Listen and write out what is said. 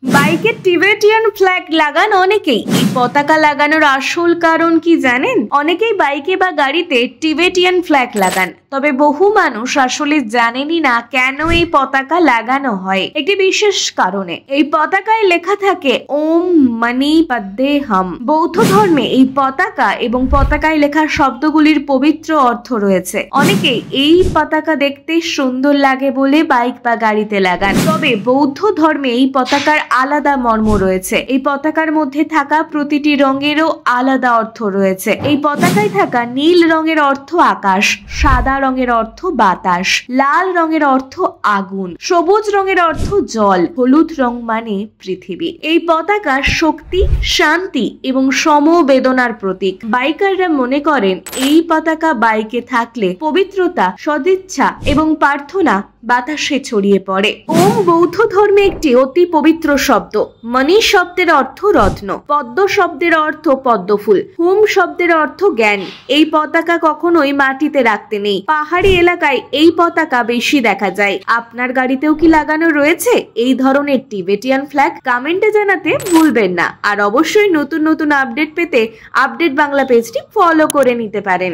বাইকে Tibetan flag লাগান অনেকেই। এই পতাকা লাগানোর আসল কারণ কি জানেন? অনেকেই বাইকে বা গাড়িতে টিবেটিয়ান ফ্ল্যাগ লাগান, তবে বহু মানুষ আসলে জানেনই না কেন এই পতাকা লাগানো হয়। একটি বিশেষ কারণে। এই পতাকায় লেখা থাকে ওম মনি পদ্মে হাম। বৌদ্ধ ধর্মে এই পতাকা এবং পতাকায় লেখা শব্দগুলির পবিত্র অর্থ রয়েছে। অনেকেই এই পতাকা দেখতে সুন্দর লাগে বলে বাইক বা গাড়িতে লাগান, তবে বৌদ্ধ ধর্মে এই পতাকার আলাদা মর্ম রয়েছে। এই পতাকার মধ্যে থাকা প্রতিটি রঙেরও আলাদা অর্থ রয়েছে। এই পতাকায় থাকা নীল রঙের অর্থ আকাশ, সাদা রঙের অর্থ বাতাস, লাল রঙের অর্থ আগুন, সবুজ রঙের অর্থ জল, হলুদ রং মানে পৃথিবী। এই পতাকা শক্তি, শান্তি এবং সমবেদনার প্রতীক। বাইকাররা মনে করেন এই পতাকা বাইকে থাকলে পবিত্রতা, সদিচ্ছা এবং প্রার্থনা বাতাসে ছড়িয়ে পড়ে। ওম বৌদ্ধ ধর্মে একটি অতি পবিত্র শব্দ। মনি শব্দের অর্থ রত্ন, পদ্ম শব্দের অর্থ পদ্মফুল, হুম শব্দের অর্থ জ্ঞান। এই পতাকা কখনোই মাটিতে রাখতে নেই। পাহাড়ি এলাকায় এই পতাকা বেশি দেখা যায়। আপনার গাড়িতেও কি লাগানো রয়েছে এই ধরনের টিবেটিয়ান ফ্ল্যাগ? কমেন্টে জানাতে ভুলবেন না। আর অবশ্যই নতুন নতুন আপডেট পেতে আপডেট বাংলা পেজটি ফলো করে নিতে পারেন।